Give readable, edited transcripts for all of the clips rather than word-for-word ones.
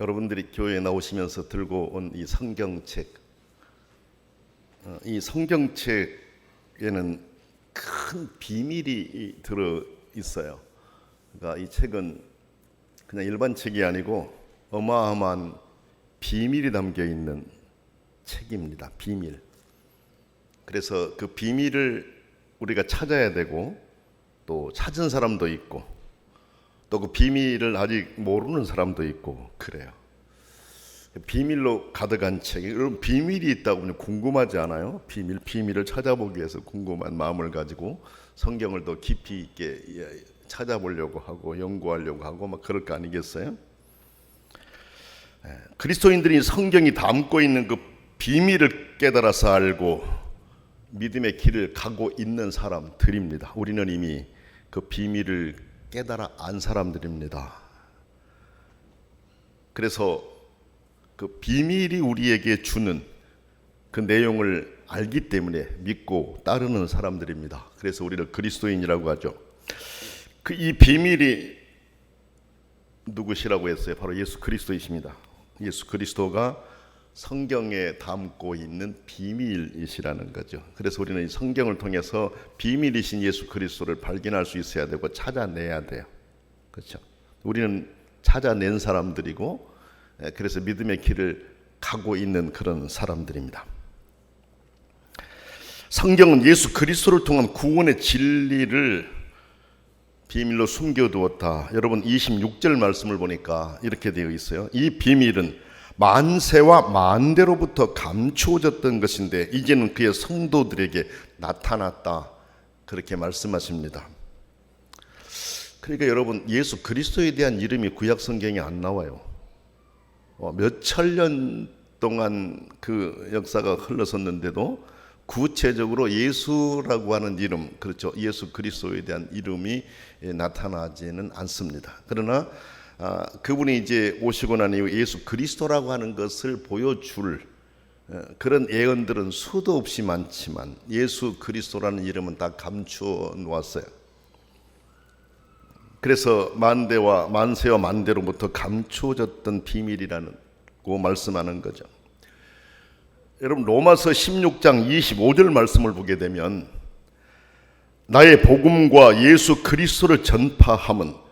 여러분들이 교회에 나오시면서 들고 온 이 성경책, 이 성경책에는 큰 비밀이 들어 있어요. 그러니까 이 책은 그냥 일반 책이 아니고 어마어마한 비밀이 담겨 있는 책입니다. 비밀. 그래서 그 비밀을 우리가 찾아야 되고, 또 찾은 사람도 있고, 또 그 비밀을 아직 모르는 사람도 있고 그래요. 비밀로 가득한 책이, 여러분 비밀이 있다고 그냥 궁금하지 않아요? 비밀을 찾아보기 위해서 궁금한 마음을 가지고 성경을 더 깊이 있게 찾아보려고 하고 연구하려고 하고 막 그럴 거 아니겠어요? 그리스도인들이 성경이 담고 있는 그 비밀을 깨달아서 알고 믿음의 길을 가고 있는 사람들입니다. 우리는 이미 그 비밀을 깨달아 안 사람들입니다. 그래서 그 비밀이 우리에게 주는 그 내용을 알기 때문에 믿고 따르는 사람들입니다. 그래서 우리를 그리스도인이라고 하죠. 이 비밀이 누구시라고 했어요? 바로 예수 그리스도이십니다. 예수 그리스도가 성경에 담고 있는 비밀이시라는 거죠. 그래서 우리는 이 성경을 통해서 비밀이신 예수 그리스도를 발견할 수 있어야 되고 찾아내야 돼요. 그렇죠? 우리는 찾아낸 사람들이고, 그래서 믿음의 길을 가고 있는 그런 사람들입니다. 성경은 예수 그리스도를 통한 구원의 진리를 비밀로 숨겨두었다. 여러분 26절 말씀을 보니까 이렇게 되어 있어요. 이 비밀은 만세와 만대로부터 감추어졌던 것인데 이제는 그의 성도들에게 나타났다. 그렇게 말씀하십니다. 그러니까 여러분, 예수 그리스도에 대한 이름이 구약 성경에 안 나와요. 몇 천년 동안 그 역사가 흘러섰는데도 구체적으로 예수라고 하는 이름, 그렇죠, 예수 그리스도에 대한 이름이 나타나지는 않습니다. 그러나 그분이 이제 오시고 난 이후 예수 그리스도라고 하는 것을 보여줄 그런 예언들은 수도 없이 많지만 예수 그리스도라는 이름은 다 감추어 놓았어요. 그래서 만세와 만대로부터 감추어졌던 비밀이라고 말씀하는 거죠. 여러분 로마서 16장 25절 말씀을 보게 되면 나의 복음과 예수 그리스도를 전파함은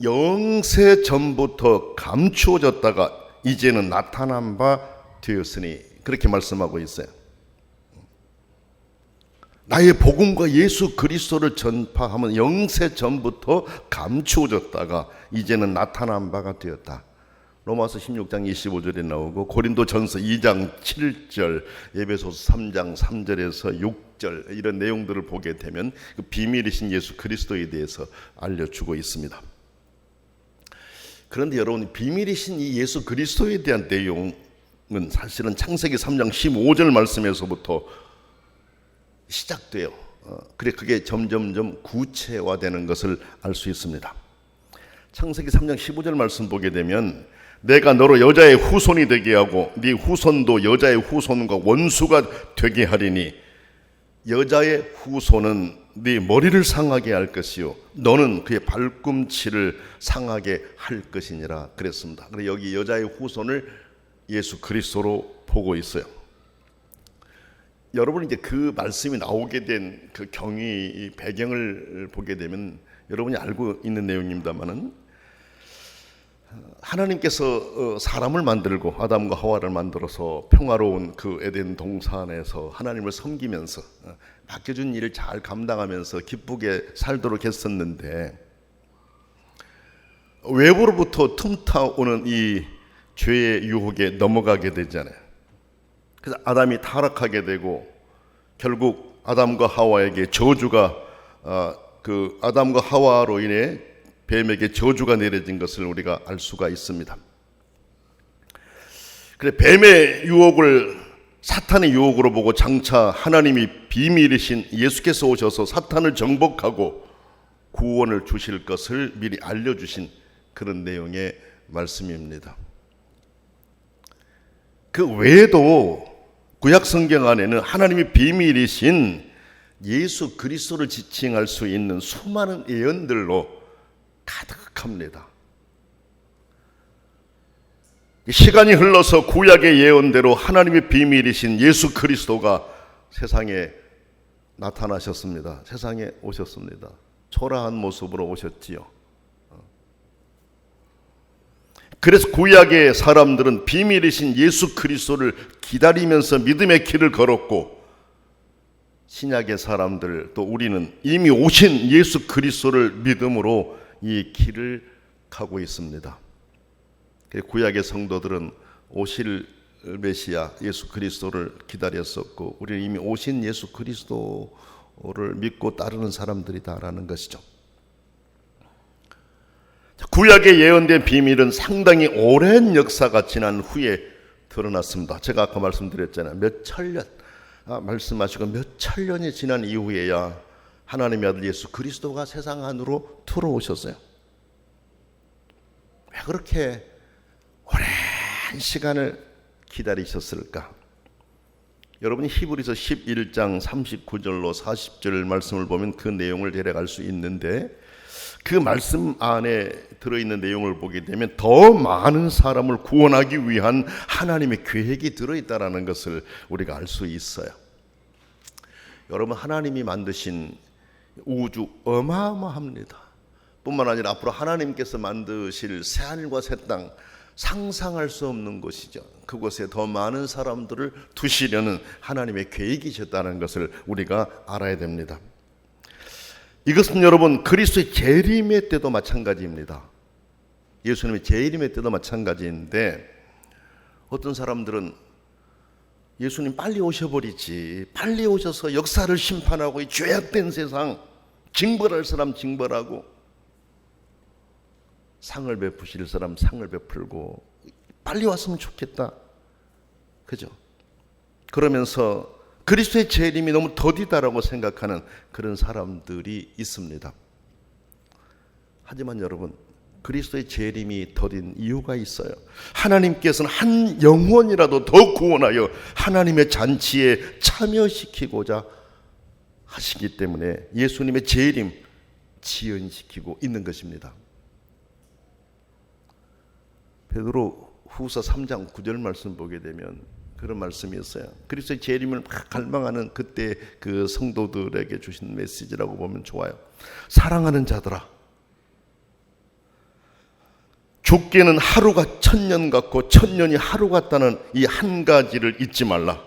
영세 전부터 감추어졌다가 이제는 나타난 바 되었으니, 그렇게 말씀하고 있어요. 나의 복음과 예수 그리스도를 전파하면 영세 전부터 감추어졌다가 이제는 나타난 바가 되었다. 로마서 16장 25절에 나오고 고린도전서 2장 7절, 에베소서 3장 3절에서 6절 이런 내용들을 보게 되면 그 비밀이신 예수 그리스도에 대해서 알려주고 있습니다. 그런데 여러분, 비밀이신 이 예수 그리스도에 대한 내용은 사실은 창세기 3장 15절 말씀에서부터 시작돼요. 그래 그게 점점점 구체화되는 것을 알 수 있습니다. 창세기 3장 15절 말씀 보게 되면 내가 너로 여자의 후손이 되게 하고 네 후손도 여자의 후손과 원수가 되게 하리니 여자의 후손은 네 머리를 상하게 할 것이요 너는 그의 발꿈치를 상하게 할 것이니라 그랬습니다. 그래서 여기 여자의 후손을 예수 그리스도로 보고 있어요. 여러분 이제 그 말씀이 나오게 된 그 경위 배경을 보게 되면 여러분이 알고 있는 내용입니다만은 하나님께서 사람을 만들고 아담과 하와를 만들어서 평화로운 그 에덴 동산에서 하나님을 섬기면서 맡겨준 일을 잘 감당하면서 기쁘게 살도록 했었는데 외부로부터 틈타오는 이 죄의 유혹에 넘어가게 되잖아요. 그래서 아담이 타락하게 되고 결국 아담과 하와에게 저주가 그 아담과 하와로 인해 뱀에게 저주가 내려진 것을 우리가 알 수가 있습니다. 그래 뱀의 유혹을 사탄의 유혹으로 보고 장차 하나님이 비밀이신 예수께서 오셔서 사탄을 정복하고 구원을 주실 것을 미리 알려주신 그런 내용의 말씀입니다. 그 외에도 구약 성경 안에는 하나님이 비밀이신 예수 그리스도를 지칭할 수 있는 수많은 예언들로 가득합니다. 시간이 흘러서 구약의 예언대로 하나님의 비밀이신 예수 그리스도가 세상에 나타나셨습니다. 세상에 오셨습니다. 초라한 모습으로 오셨지요. 그래서 구약의 사람들은 비밀이신 예수 그리스도를 기다리면서 믿음의 길을 걸었고, 신약의 사람들 또 우리는 이미 오신 예수 그리스도를 믿음으로 이 길을 가고 있습니다. 구약의 성도들은 오실 메시아 예수 그리스도를 기다렸었고, 우리는 이미 오신 예수 그리스도를 믿고 따르는 사람들이다라는 것이죠. 구약에 예언된 비밀은 상당히 오랜 역사가 지난 후에 드러났습니다. 제가 아까 말씀드렸잖아요. 몇 천년 말씀하시고 몇 천년이 지난 이후에야 하나님의 아들 예수 그리스도가 세상 안으로 들어오셨어요. 왜 그렇게 오랜 시간을 기다리셨을까? 여러분이 히브리서 11장 39절로 40절 말씀을 보면 그 내용을 대략 알 수 있는데, 그 말씀 안에 들어있는 내용을 보게 되면 더 많은 사람을 구원하기 위한 하나님의 계획이 들어있다는 것을 우리가 알 수 있어요. 여러분, 하나님이 만드신 우주 어마어마합니다. 뿐만 아니라 앞으로 하나님께서 만드실 새하늘과 새 땅, 상상할 수 없는 곳이죠. 그곳에 더 많은 사람들을 두시려는 하나님의 계획이셨다는 것을 우리가 알아야 됩니다. 이것은 여러분 그리스도의 재림의 때도 마찬가지입니다. 예수님의 재림의 때도 마찬가지인데, 어떤 사람들은 예수님 빨리 오셔버리지, 빨리 오셔서 역사를 심판하고 이 죄악된 세상 징벌할 사람 징벌하고 상을 베푸실 사람 상을 베풀고 빨리 왔으면 좋겠다, 그죠? 그러면서 그리스도의 재림이 너무 더디다라고 생각하는 그런 사람들이 있습니다. 하지만 여러분, 그리스도의 재림이 더딘 이유가 있어요. 하나님께서는 한 영혼이라도 더 구원하여 하나님의 잔치에 참여시키고자 하시기 때문에 예수님의 재림 지연시키고 있는 것입니다. 베드로 후서 3장 9절 말씀 보게 되면 그런 말씀이 있어요. 그리스도의 재림을 막 갈망하는 그때 그 성도들에게 주신 메시지라고 보면 좋아요. 사랑하는 자들아, 죽게는 하루가 천년 같고 천년이 하루 같다는 이 한 가지를 잊지 말라.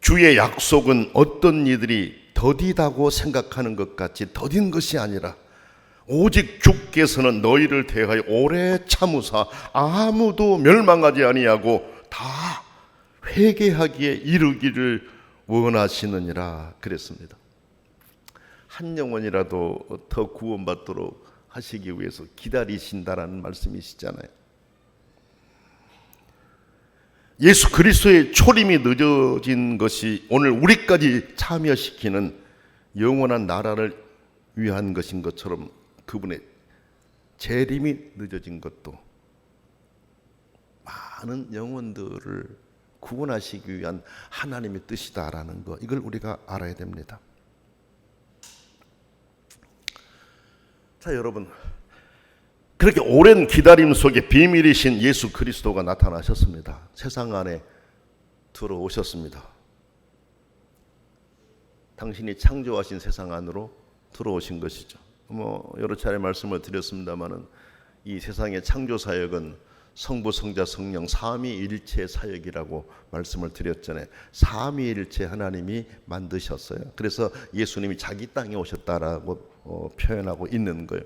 주의 약속은 어떤 이들이 더디다고 생각하는 것 같이 더딘 것이 아니라 오직 주께서는 너희를 대하여 오래 참으사 아무도 멸망하지 아니하고 다 회개하기에 이르기를 원하시느니라 그랬습니다. 한 영혼이라도 더 구원받도록 하시기 위해서 기다리신다라는 말씀이시잖아요. 예수 그리스도의 초림이 늦어진 것이 오늘 우리까지 참여시키는 영원한 나라를 위한 것인 것처럼 그분의 재림이 늦어진 것도 많은 영혼들을 구원하시기 위한 하나님의 뜻이다라는 것, 이걸 우리가 알아야 됩니다. 자, 여러분, 그렇게 오랜 기다림 속에 비밀이신 예수 그리스도가 나타나셨습니다. 세상 안에 들어오셨습니다. 당신이 창조하신 세상 안으로 들어오신 것이죠. 여러 차례 말씀을 드렸습니다마는 이 세상의 창조 사역은 성부, 성자, 성령 삼위일체 사역이라고 말씀을 드렸잖아요. 삼위일체 하나님이 만드셨어요. 그래서 예수님이 자기 땅에 오셨다라고 표현하고 있는 거예요.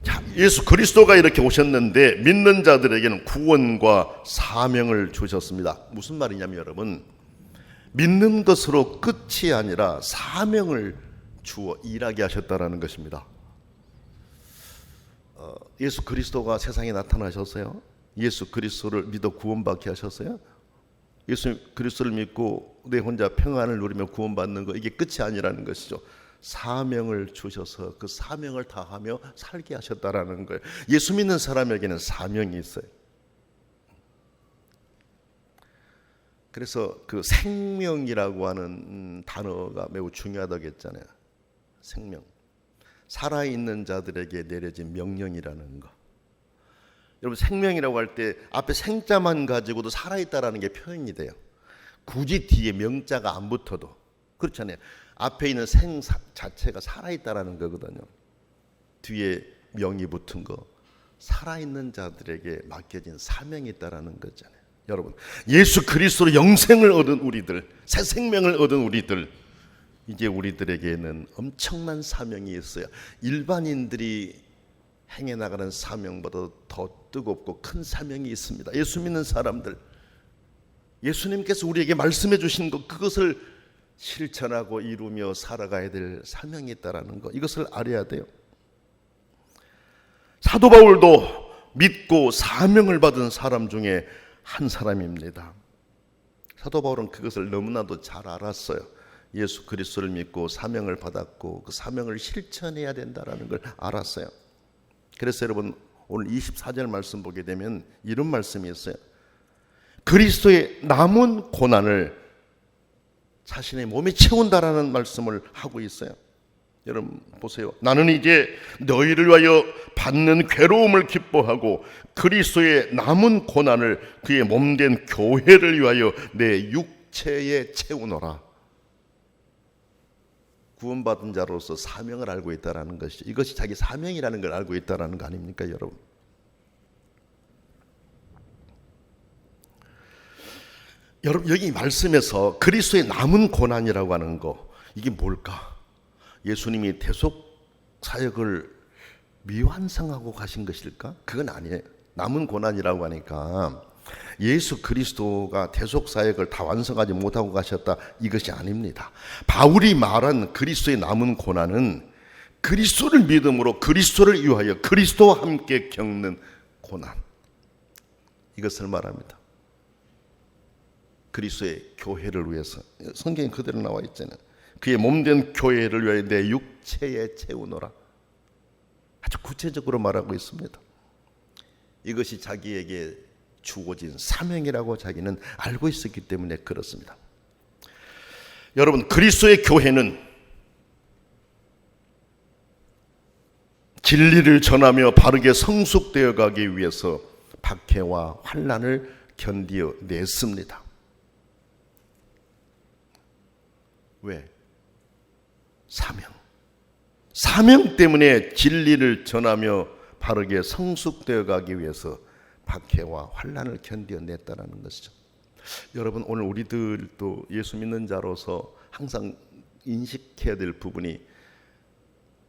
자, 예수 그리스도가 이렇게 오셨는데 믿는 자들에게는 구원과 사명을 주셨습니다. 무슨 말이냐면 여러분, 믿는 것으로 끝이 아니라 사명을 주어 일하게 하셨다라는 것입니다. 예수 그리스도가 세상에 나타나셨어요. 예수 그리스도를 믿어 구원받게 하셨어요. 예수 그리스도를 믿고 내 혼자 평안을 누리며 구원받는 거, 이게 끝이 아니라는 것이죠. 사명을 주셔서 그 사명을 다하며 살게 하셨다라는 거예요. 예수 믿는 사람에게는 사명이 있어요. 그래서 그 생명이라고 하는 단어가 매우 중요하다고 했잖아요. 생명. 살아있는 자들에게 내려진 명령이라는 것. 여러분 생명이라고 할 때 앞에 생자만 가지고도 살아있다라는 게 표현이 돼요. 굳이 뒤에 명자가 안 붙어도 그렇잖아요. 앞에 있는 생 자체가 살아있다라는 거거든요. 뒤에 명이 붙은 거 살아있는 자들에게 맡겨진 사명이 있다라는 거잖아요. 여러분 예수 그리스도로 영생을 얻은 우리들, 새 생명을 얻은 우리들, 이제 우리들에게는 엄청난 사명이 있어요. 일반인들이 행해 나가는 사명보다 더 뜨겁고 큰 사명이 있습니다. 예수 믿는 사람들, 예수님께서 우리에게 말씀해 주신 것, 그것을 실천하고 이루며 살아가야 될 사명이 있다는 것, 이것을 알아야 돼요. 사도 바울도 믿고 사명을 받은 사람 중에 한 사람입니다. 사도 바울은 그것을 너무나도 잘 알았어요. 예수 그리스도를 믿고 사명을 받았고 그 사명을 실천해야 된다는 걸 알았어요. 그래서 여러분 오늘 24절 말씀 보게 되면 이런 말씀이 있어요. 그리스도의 남은 고난을 자신의 몸에 채운다라는 말씀을 하고 있어요. 여러분 보세요. 나는 이제 너희를 위하여 받는 괴로움을 기뻐하고 그리스도의 남은 고난을 그의 몸된 교회를 위하여 내 육체에 채우노라. 구원받은 자로서 사명을 알고 있다는 것이죠. 이것이 자기 사명이라는 걸 알고 있다는 거 아닙니까 여러분? 여러분 여기 말씀에서 그리스도의 남은 고난이라고 하는 거, 이게 뭘까? 예수님이 대속 사역을 미완성하고 가신 것일까? 그건 아니에요. 남은 고난이라고 하니까 예수 그리스도가 대속 사역을 다 완성하지 못하고 가셨다, 이것이 아닙니다. 바울이 말한 그리스도의 남은 고난은 그리스도를 믿음으로 그리스도를 위하여 그리스도와 함께 겪는 고난, 이것을 말합니다. 그리스도의 교회를 위해서, 성경에 그대로 나와 있잖아요. 그의 몸된 교회를 위하여 내 육체에 채우노라. 아주 구체적으로 말하고 있습니다. 이것이 자기에게 주어진 사명이라고 자기는 알고 있었기 때문에 그렇습니다. 여러분 그리스도의 교회는 진리를 전하며 바르게 성숙되어 가기 위해서 박해와 환난을 견디어 냈습니다. 왜? 사명 때문에 진리를 전하며 바르게 성숙되어 가기 위해서 박해와 환난을 견뎌냈다는 것이죠. 여러분 오늘 우리들도 예수 믿는 자로서 항상 인식해야 될 부분이,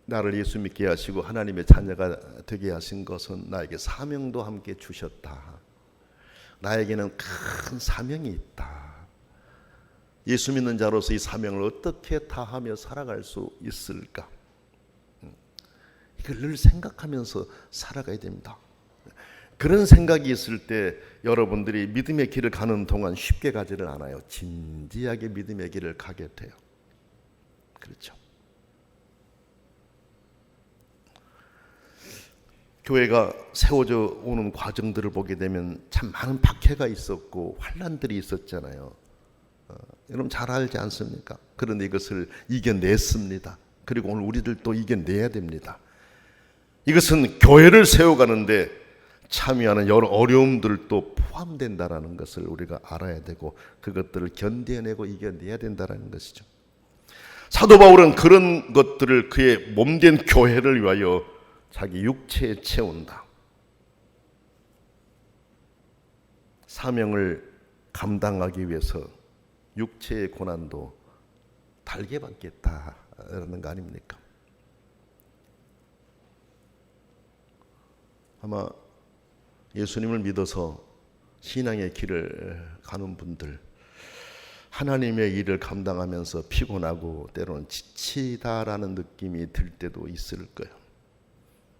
나를 예수 믿게 하시고 하나님의 자녀가 되게 하신 것은 나에게 사명도 함께 주셨다. 나에게는 큰 사명이 있다. 예수 믿는 자로서 이 사명을 어떻게 다하며 살아갈 수 있을까? 이걸 늘 생각하면서 살아가야 됩니다. 그런 생각이 있을 때 여러분들이 믿음의 길을 가는 동안 쉽게 가지를 않아요. 진지하게 믿음의 길을 가게 돼요. 그렇죠. 교회가 세워져 오는 과정들을 보게 되면 참 많은 박해가 있었고 환난들이 있었잖아요. 여러분 잘 알지 않습니까? 그런데 이것을 이겨냈습니다. 그리고 오늘 우리들도 이겨내야 됩니다. 이것은 교회를 세워가는데 참여하는 여러 어려움들도 포함된다는 것을 우리가 알아야 되고 그것들을 견뎌내고 이겨내야 된다는 것이죠. 사도 바울은 그런 것들을 그의 몸된 교회를 위하여 자기 육체에 채운다. 사명을 감당하기 위해서 육체의 고난도 달게 받겠다라는 거 아닙니까? 아마 예수님을 믿어서 신앙의 길을 가는 분들, 하나님의 일을 감당하면서 피곤하고 때로는 지치다라는 느낌이 들 때도 있을 거예요.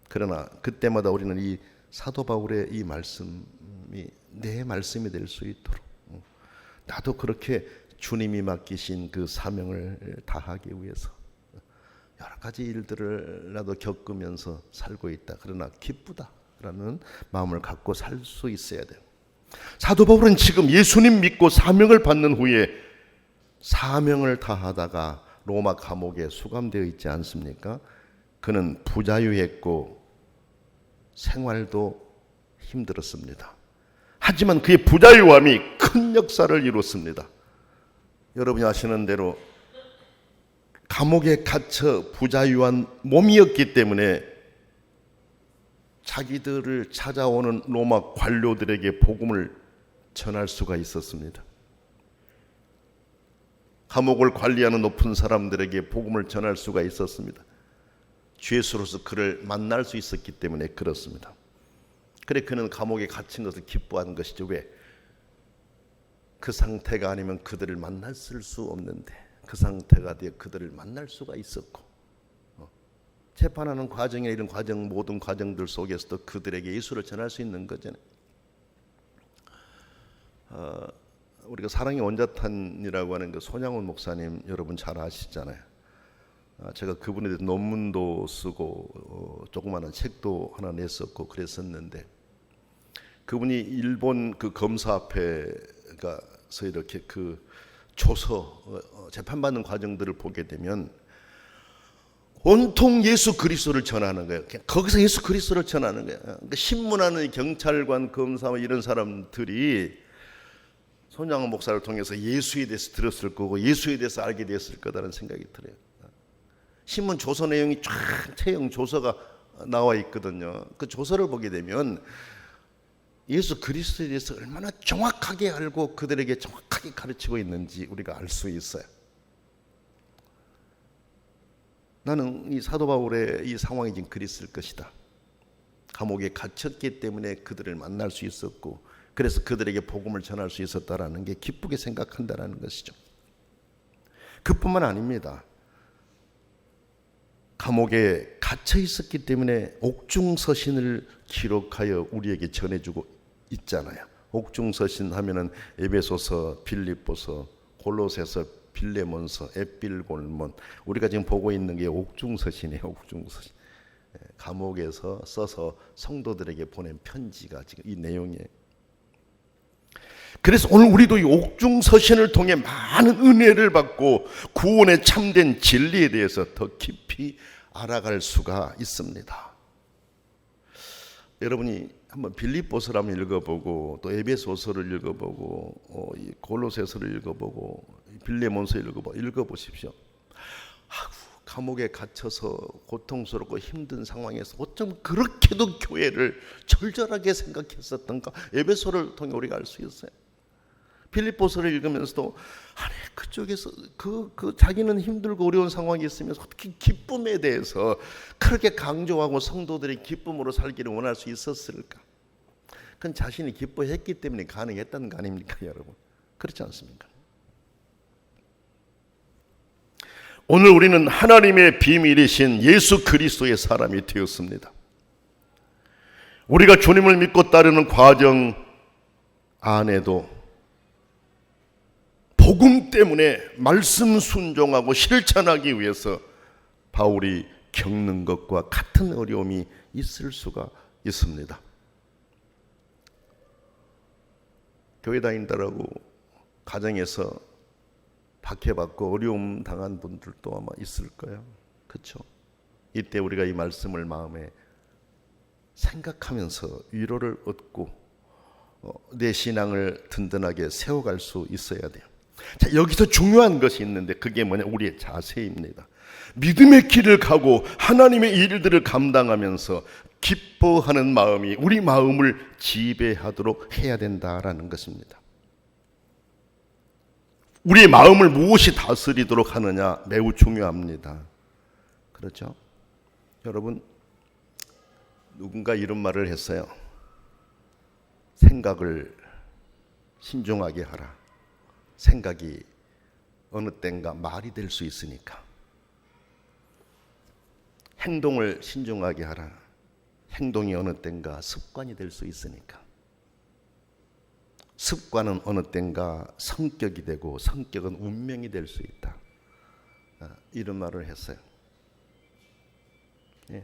그러나 그때마다 우리는 이 사도 바울의 이 말씀이 내 말씀이 될 수 있도록, 나도 그렇게 주님이 맡기신 그 사명을 다하기 위해서 여러 가지 일들을 나도 겪으면서 살고 있다. 그러나 기쁘다라는 마음을 갖고 살 수 있어야 돼요. 사도 바울은 지금 예수님 믿고 사명을 받는 후에 사명을 다하다가 로마 감옥에 수감되어 있지 않습니까? 그는 부자유했고 생활도 힘들었습니다. 하지만 그의 부자유함이 큰 역사를 이뤘습니다. 여러분이 아시는 대로 감옥에 갇혀 부자유한 몸이었기 때문에 자기들을 찾아오는 로마 관료들에게 복음을 전할 수가 있었습니다. 감옥을 관리하는 높은 사람들에게 복음을 전할 수가 있었습니다. 죄수로서 그를 만날 수 있었기 때문에 그렇습니다. 그래 그는 감옥에 갇힌 것을 기뻐한 것이죠. 왜? 그 상태가 아니면 그들을 만났을 수 없는데 그 상태가 되어 그들을 만날 수가 있었고, 재판하는 과정이나 이런 과정, 모든 과정들 속에서도 그들에게 예수를 전할 수 있는 거잖아요. 우리가 사랑의 원자탄이라고 하는 그 손양훈 목사님 여러분 잘 아시잖아요. 제가 그분에 대해서 논문도 쓰고 조그마한 책도 하나 냈었고 그랬었는데, 그분이 일본 그 검사 앞에 가서 이렇게 그 조서 재판받는 과정들을 보게 되면 온통 예수 그리스도를 전하는 거예요. 거기서 예수 그리스도를 전하는 거예요. 그러니까 신문하는 경찰관, 검사 이런 사람들이 손양훈 목사를 통해서 예수에 대해서 들었을 거고 예수에 대해서 알게 됐을 거다라는 생각이 들어요. 신문 조서 내용이 쫙 체형 조서가 나와 있거든요. 그 조서를 보게 되면 예수 그리스도에 대해서 얼마나 정확하게 알고 그들에게 정확하게 가르치고 있는지 우리가 알 수 있어요. 나는 이 사도 바울의 이 상황이 지금 그랬을 것이다. 감옥에 갇혔기 때문에 그들을 만날 수 있었고, 그래서 그들에게 복음을 전할 수 있었다라는 게 기쁘게 생각한다라는 것이죠. 그뿐만 아닙니다. 감옥에 갇혀 있었기 때문에 옥중서신을 기록하여 우리에게 전해주고 있잖아요. 옥중서신 하면은 에베소서, 빌립보서, 골로새서, 빌레몬서, 에필골몬, 우리가 지금 보고 있는 게 옥중서신이에요. 옥중서신. 감옥에서 써서 성도들에게 보낸 편지가 지금 이 내용이에요. 그래서 오늘 우리도 이 옥중서신을 통해 많은 은혜를 받고 구원의 참된 진리에 대해서 더 깊이 알아갈 수가 있습니다. 여러분이 한번 빌립보서를 한번 읽어보고 또 에베소서를 읽어보고 골로새서를 읽어보고 빌레몬서 읽어보십시오. 감옥에 갇혀서 고통스럽고 힘든 상황에서 어쩜 그렇게도 교회를 절절하게 생각했었던가, 에베소를 통해 우리가 알 수 있어요. 빌립보서를 읽으면서도 아니 그쪽에서 그 자기는 힘들고 어려운 상황이 있으면서 어떻게 기쁨에 대해서 그렇게 강조하고 성도들이 기쁨으로 살기를 원할 수 있었을까? 그건 자신이 기뻐했기 때문에 가능했다는 거 아닙니까, 여러분? 그렇지 않습니까? 오늘 우리는 하나님의 비밀이신 예수 그리스도의 사람이 되었습니다. 우리가 주님을 믿고 따르는 과정 안에도 복음 때문에 말씀 순종하고 실천하기 위해서 바울이 겪는 것과 같은 어려움이 있을 수가 있습니다. 교회 다닌다라고 가정에서 박해받고 어려움 당한 분들도 아마 있을 거예요. 그렇죠? 이때 우리가 이 말씀을 마음에 생각하면서 위로를 얻고 내 신앙을 든든하게 세워갈 수 있어야 돼요. 자, 여기서 중요한 것이 있는데 그게 뭐냐? 우리의 자세입니다. 믿음의 길을 가고 하나님의 일들을 감당하면서 기뻐하는 마음이 우리 마음을 지배하도록 해야 된다라는 것입니다. 우리의 마음을 무엇이 다스리도록 하느냐 매우 중요합니다. 그렇죠? 여러분, 누군가 이런 말을 했어요. 생각을 신중하게 하라. 생각이 어느 땐가 말이 될 수 있으니까. 행동을 신중하게 하라. 행동이 어느 땐가 습관이 될 수 있으니까. 습관은 어느 땐가 성격이 되고 성격은 운명이 될 수 있다. 이런 말을 했어요. 예,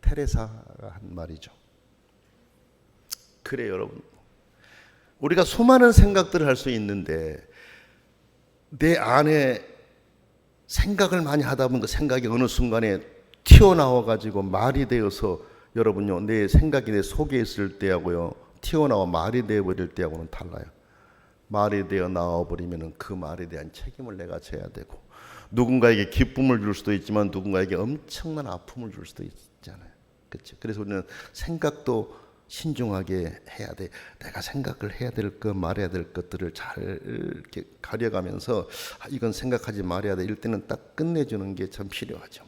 테레사가 한 말이죠. 그래 여러분, 우리가 수많은 생각들을 할 수 있는데 내 안에 생각을 많이 하다 보면 그 생각이 어느 순간에 튀어나와 가지고 말이 되어서 여러분요, 내 생각이 내 속에 있을 때하고요 튀어나와 말이 되어버릴 때하고는 달라요. 말이 되어 나와버리면 그 말에 대한 책임을 내가 져야 되고, 누군가에게 기쁨을 줄 수도 있지만 누군가에게 엄청난 아픔을 줄 수도 있잖아요. 그렇죠? 그래서 우리는 생각도 신중하게 해야 돼. 내가 생각을 해야 될 것, 말해야 될 것들을 잘 이렇게 가려가면서 이건 생각하지 말아야 돼. 이럴 때는 딱 끝내주는 게 참 필요하죠.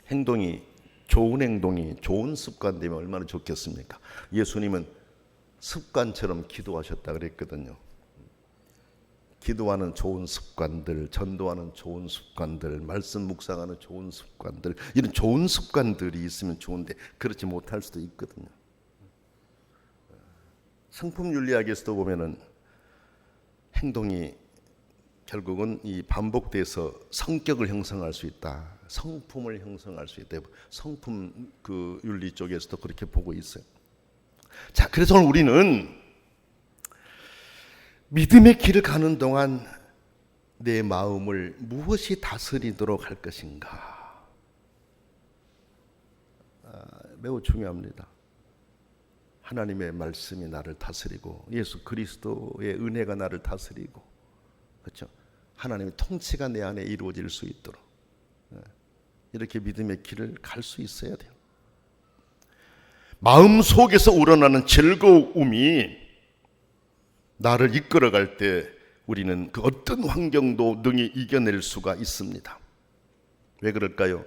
행동이, 좋은 행동이 좋은 습관 되면 얼마나 좋겠습니까? 예수님은 습관처럼 기도하셨다 그랬거든요. 기도하는 좋은 습관들, 전도하는 좋은 습관들, 말씀 묵상하는 좋은 습관들, 이런 좋은 습관들이 있으면 좋은데 그렇지 못할 수도 있거든요. 성품윤리학에서도 보면은 행동이 결국은 이 반복돼서 성격을 형성할 수 있다, 성품을 형성할 수 있다. 성품 그 윤리 쪽에서도 그렇게 보고 있어요. 자, 그래서 오늘 우리는 믿음의 길을 가는 동안 내 마음을 무엇이 다스리도록 할 것인가? 매우 중요합니다. 하나님의 말씀이 나를 다스리고 예수 그리스도의 은혜가 나를 다스리고, 그렇죠? 하나님의 통치가 내 안에 이루어질 수 있도록 이렇게 믿음의 길을 갈 수 있어야 돼요. 마음 속에서 우러나는 즐거움이 나를 이끌어갈 때 우리는 그 어떤 환경도 능히 이겨낼 수가 있습니다. 왜 그럴까요?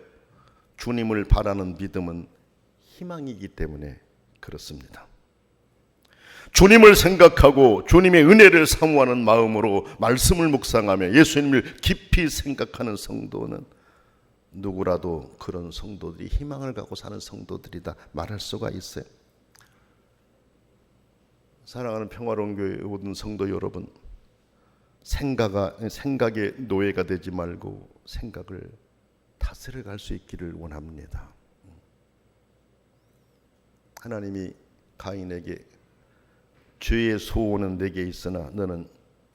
주님을 바라는 믿음은 희망이기 때문에 그렇습니다. 주님을 생각하고 주님의 은혜를 사모하는 마음으로 말씀을 묵상하며 예수님을 깊이 생각하는 성도는 누구라도 그런 성도들이 희망을 갖고 사는 성도들이다 말할 수가 있어요. 사랑하는 평화로운 교회 모든 성도 여러분, 생각의 노예가 되지 말고 생각을 다스려 갈 수 있기를 원합니다. 하나님이 가인에게 죄의 소원은 내게 있으나 너는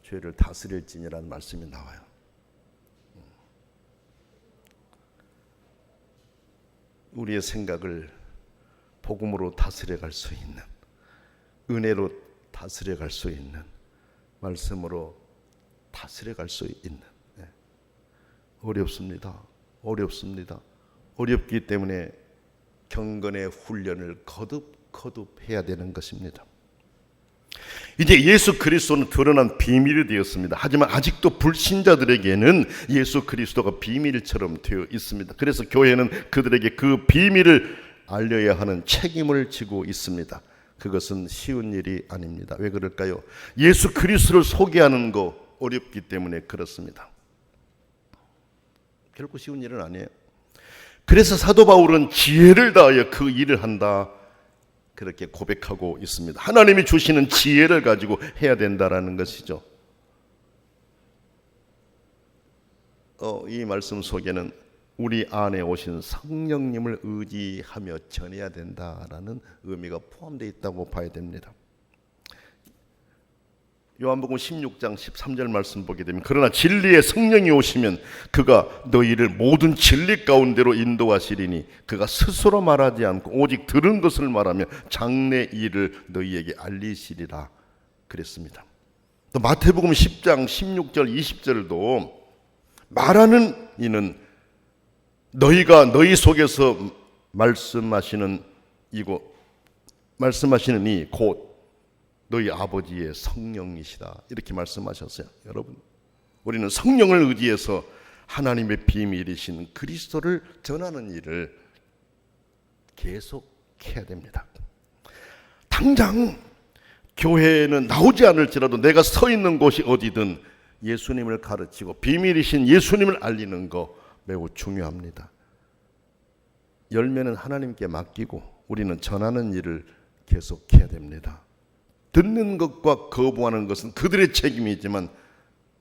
죄를 다스릴지니라는 말씀이 나와요. 우리의 생각을 복음으로 다스려 갈 수 있는, 은혜로 다스려 갈 수 있는, 말씀으로 다스려 갈 수 있는. 어렵습니다. 어렵기 때문에 경건의 훈련을 거듭 해야 되는 것입니다. 이제 예수 그리스도는 드러난 비밀이 되었습니다. 하지만 아직도 불신자들에게는 예수 그리스도가 비밀처럼 되어 있습니다. 그래서 교회는 그들에게 그 비밀을 알려야 하는 책임을 지고 있습니다. 그것은 쉬운 일이 아닙니다. 왜 그럴까요? 예수 그리스도를 소개하는 거 어렵기 때문에 그렇습니다. 결코 쉬운 일은 아니에요. 그래서 사도 바울은 지혜를 다하여 그 일을 한다, 그렇게 고백하고 있습니다. 하나님이 주시는 지혜를 가지고 해야 된다라는 것이죠. 이 말씀 속에는 우리 안에 오신 성령님을 의지하며 전해야 된다라는 의미가 포함되어 있다고 봐야 됩니다. 요한복음 16장 13절 말씀 보게 되면, 그러나 진리의 성령이 오시면 그가 너희를 모든 진리 가운데로 인도하시리니 그가 스스로 말하지 않고 오직 들은 것을 말하며 장래 일을 너희에게 알리시리라 그랬습니다. 또 마태복음 10장 16절 20절도 말하는 이는 너희가 너희 속에서 말씀하시는 이 곧 너희 아버지의 성령이시다, 이렇게 말씀하셨어요. 여러분, 우리는 성령을 의지해서 하나님의 비밀이신 그리스도를 전하는 일을 계속해야 됩니다. 당장 교회에는 나오지 않을지라도 내가 서 있는 곳이 어디든 예수님을 가르치고 비밀이신 예수님을 알리는 거 매우 중요합니다. 열매는 하나님께 맡기고 우리는 전하는 일을 계속해야 됩니다. 듣는 것과 거부하는 것은 그들의 책임이지만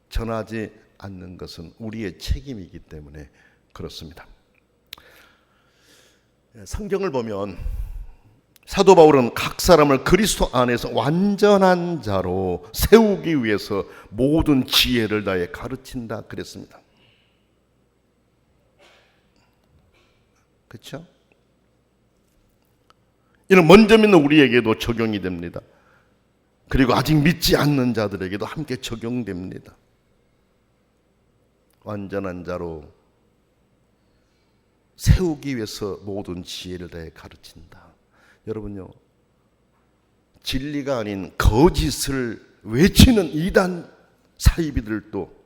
전하지 않는 것은 우리의 책임이기 때문에 그렇습니다. 성경을 보면 사도 바울은 각 사람을 그리스도 안에서 완전한 자로 세우기 위해서 모든 지혜를 다해 가르친다 그랬습니다. 그렇죠? 이는 먼저 믿는 우리에게도 적용이 됩니다. 그리고 아직 믿지 않는 자들에게도 함께 적용됩니다. 완전한 자로 세우기 위해서 모든 지혜를 다해 가르친다. 여러분요, 진리가 아닌 거짓을 외치는 이단 사이비들도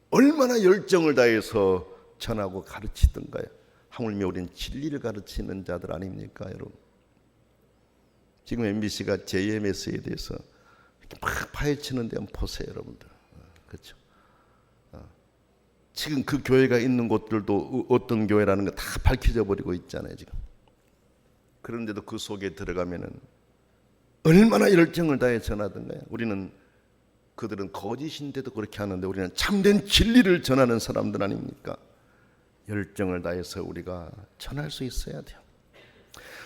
얼마나 열정을 다해서 전하고 가르치던가요. 하물며 우리는 진리를 가르치는 자들 아닙니까, 여러분? 지금 MBC가 JMS에 대해서 이렇게 막 파헤치는 데 한번 보세요, 여러분들. 그렇죠? 지금 그 교회가 있는 곳들도 어떤 교회라는 거 다 밝혀져 버리고 있잖아요, 지금. 그런데도 그 속에 들어가면은 얼마나 열정을 다해 전하던가요. 우리는, 그들은 거짓인데도 그렇게 하는데 우리는 참된 진리를 전하는 사람들 아닙니까? 열정을 다해서 우리가 전할 수 있어야 돼요.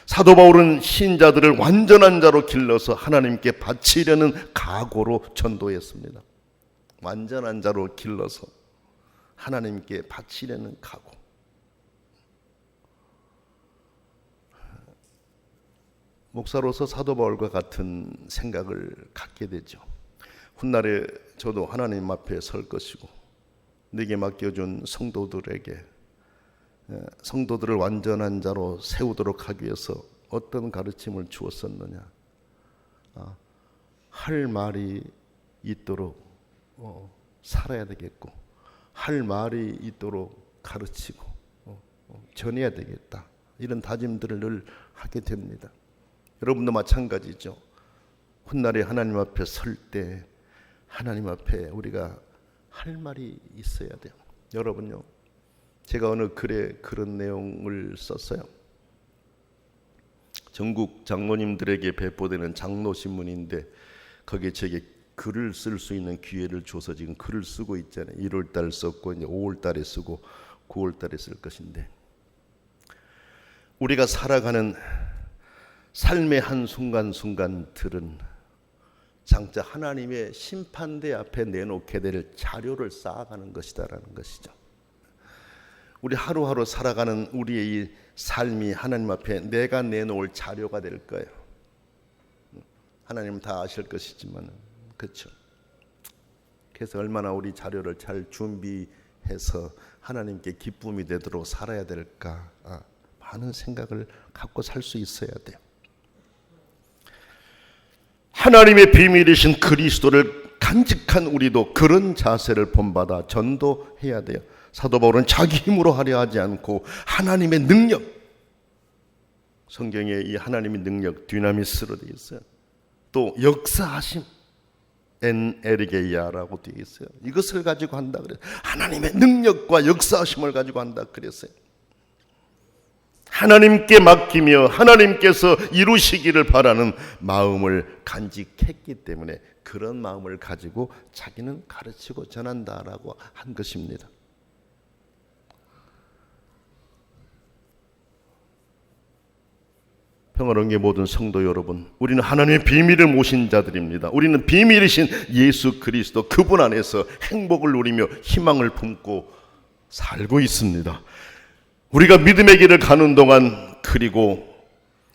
사도 바울은 신자들을 완전한 자로 길러서 하나님께 바치려는 각오로 전도했습니다. 완전한 자로 길러서 하나님께 바치려는 각오. 목사로서 사도 바울과 같은 생각을 갖게 되죠. 훗날에 저도 하나님 앞에 설 것이고 내게 맡겨준 성도들에게, 성도들을 완전한 자로 세우도록 하기 위해서 어떤 가르침을 주었었느냐. 할 말이 있도록 살아야 되겠고, 할 말이 있도록 가르치고 전해야 되겠다. 이런 다짐들을 늘 하게 됩니다. 여러분도 마찬가지죠. 훗날에 하나님 앞에 설 때 하나님 앞에 우리가 할 말이 있어야 돼요. 여러분요, 제가 어느 글에 그런 내용을 썼어요. 전국 장로님들에게 배포되는 장로신문인데 거기에 제게 글을 쓸 수 있는 기회를 줘서 지금 글을 쓰고 있잖아요. 1월달 썼고 이제 5월달에 쓰고 9월달에 쓸 것인데, 우리가 살아가는 삶의 한 순간순간들은 장차 하나님의 심판대 앞에 내놓게 될 자료를 쌓아가는 것이다라는 것이죠. 우리 하루하루 살아가는 우리의 이 삶이 하나님 앞에 내가 내놓을 자료가 될 거예요. 하나님은 다 아실 것이지만, 그렇죠. 그래서 얼마나 우리 자료를 잘 준비해서 하나님께 기쁨이 되도록 살아야 될까, 많은 생각을 갖고 살 수 있어야 돼요. 하나님의 비밀이신 그리스도를 간직한 우리도 그런 자세를 본받아 전도해야 돼요. 사도 바울은 자기 힘으로 하려 하지 않고 하나님의 능력, 성경에 이 하나님의 능력 디나미스로 되어 있어요. 또 역사하심, 엔에르게이아라고 되어 있어요. 이것을 가지고 한다 그래요. 하나님의 능력과 역사하심을 가지고 한다 그랬어요. 하나님께 맡기며 하나님께서 이루시기를 바라는 마음을 간직했기 때문에 그런 마음을 가지고 자기는 가르치고 전한다라고 한 것입니다. 평화로운 게 모든 성도 여러분, 우리는 하나님의 비밀을 모신 자들입니다. 우리는 비밀이신 예수 그리스도, 그분 안에서 행복을 누리며 희망을 품고 살고 있습니다. 우리가 믿음의 길을 가는 동안, 그리고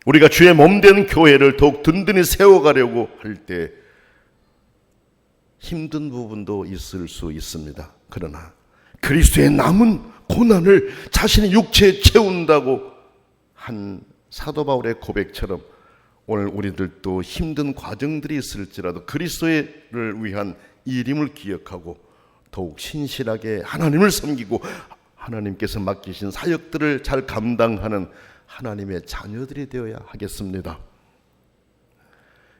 우리가 주의 몸된 교회를 더욱 든든히 세워가려고 할 때 힘든 부분도 있을 수 있습니다. 그러나 그리스도의 남은 고난을 자신의 육체에 채운다고 한 사도 바울의 고백처럼 오늘 우리들도 힘든 과정들이 있을지라도 그리스도를 위한 일임을 기억하고 더욱 신실하게 하나님을 섬기고 하나님께서 맡기신 사역들을 잘 감당하는 하나님의 자녀들이 되어야 하겠습니다.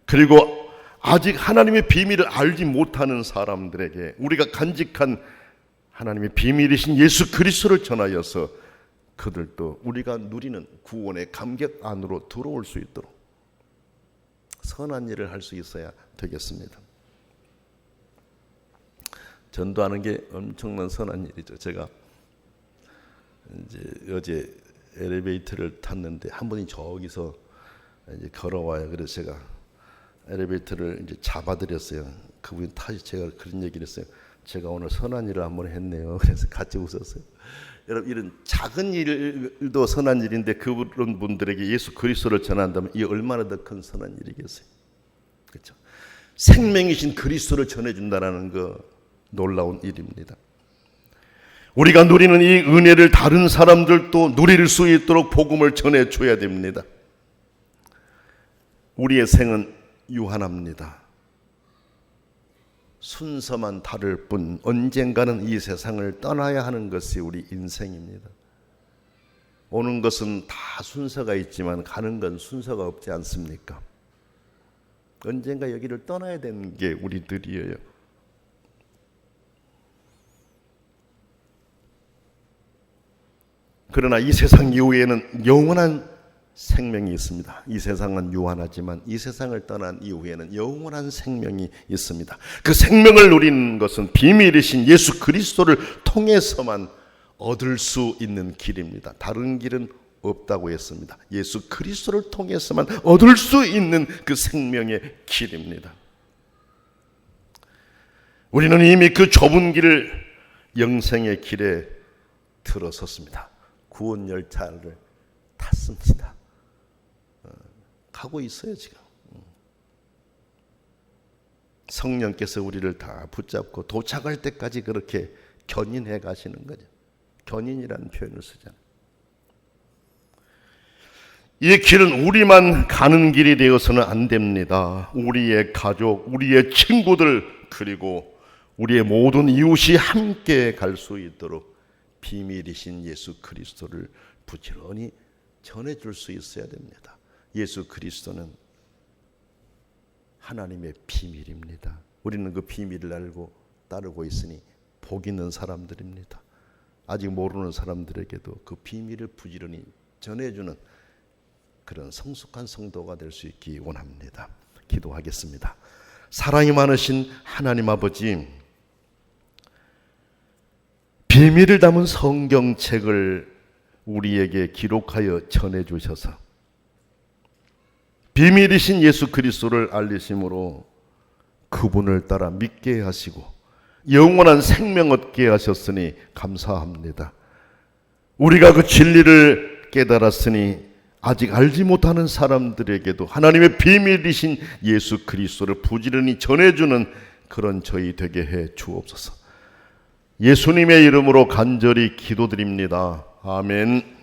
그리고 아직 하나님의 비밀을 알지 못하는 사람들에게 우리가 간직한 하나님의 비밀이신 예수 그리스도를 전하여서 그들도 우리가 누리는 구원의 감격 안으로 들어올 수 있도록 선한 일을 할 수 있어야 되겠습니다. 전도하는 게 엄청난 선한 일이죠. 제가 이제 어제 엘리베이터를 탔는데 한 분이 저기서 이제 걸어와요. 그래서 제가 엘리베이터를 이제 잡아드렸어요. 그분이 타시 제가 그런 얘기를 했어요. 제가 오늘 선한 일을 한번 했네요. 그래서 같이 웃었어요. 여러분 이런 작은 일도 선한 일인데 그런 분들에게 예수 그리스도를 전한다면 이 얼마나 더 큰 선한 일이겠어요. 그렇죠? 생명이신 그리스도를 전해준다는 거 놀라운 일입니다. 우리가 누리는 이 은혜를 다른 사람들도 누릴 수 있도록 복음을 전해줘야 됩니다. 우리의 생은 유한합니다. 순서만 다를 뿐 언젠가는 이 세상을 떠나야 하는 것이 우리 인생입니다. 오는 것은 다 순서가 있지만 가는 건 순서가 없지 않습니까? 언젠가 여기를 떠나야 되는 게 우리들이에요. 그러나 이 세상 이후에는 영원한 생명이 있습니다. 이 세상은 유한하지만 이 세상을 떠난 이후에는 영원한 생명이 있습니다. 그 생명을 누리는 것은 비밀이신 예수 그리스도를 통해서만 얻을 수 있는 길입니다. 다른 길은 없다고 했습니다. 예수 그리스도를 통해서만 얻을 수 있는 그 생명의 길입니다. 우리는 이미 그 좁은 길을 영생의 길에 들어섰습니다. 구원 열차를 탔습니다. 가고 있어요 지금. 성령께서 우리를 다 붙잡고 도착할 때까지 그렇게 견인해 가시는 거죠. 견인이라는 표현을 쓰잖아요. 이 길은 우리만 가는 길이 되어서는 안 됩니다. 우리의 가족, 우리의 친구들, 그리고 우리의 모든 이웃이 함께 갈 수 있도록 비밀이신 예수 그리스도를 부지런히 전해줄 수 있어야 됩니다. 예수 그리스도는 하나님의 비밀입니다. 우리는 그 비밀을 알고 따르고 있으니 복 있는 사람들입니다. 아직 모르는 사람들에게도 그 비밀을 부지런히 전해주는 그런 성숙한 성도가 될 수 있기 원합니다. 기도하겠습니다. 사랑이 많으신 하나님 아버지, 비밀을 담은 성경책을 우리에게 기록하여 전해주셔서 비밀이신 예수 그리스도를 알리심으로 그분을 따라 믿게 하시고 영원한 생명 얻게 하셨으니 감사합니다. 우리가 그 진리를 깨달았으니 아직 알지 못하는 사람들에게도 하나님의 비밀이신 예수 그리스도를 부지런히 전해주는 그런 저희 되게 해 주옵소서. 예수님의 이름으로 간절히 기도드립니다. 아멘.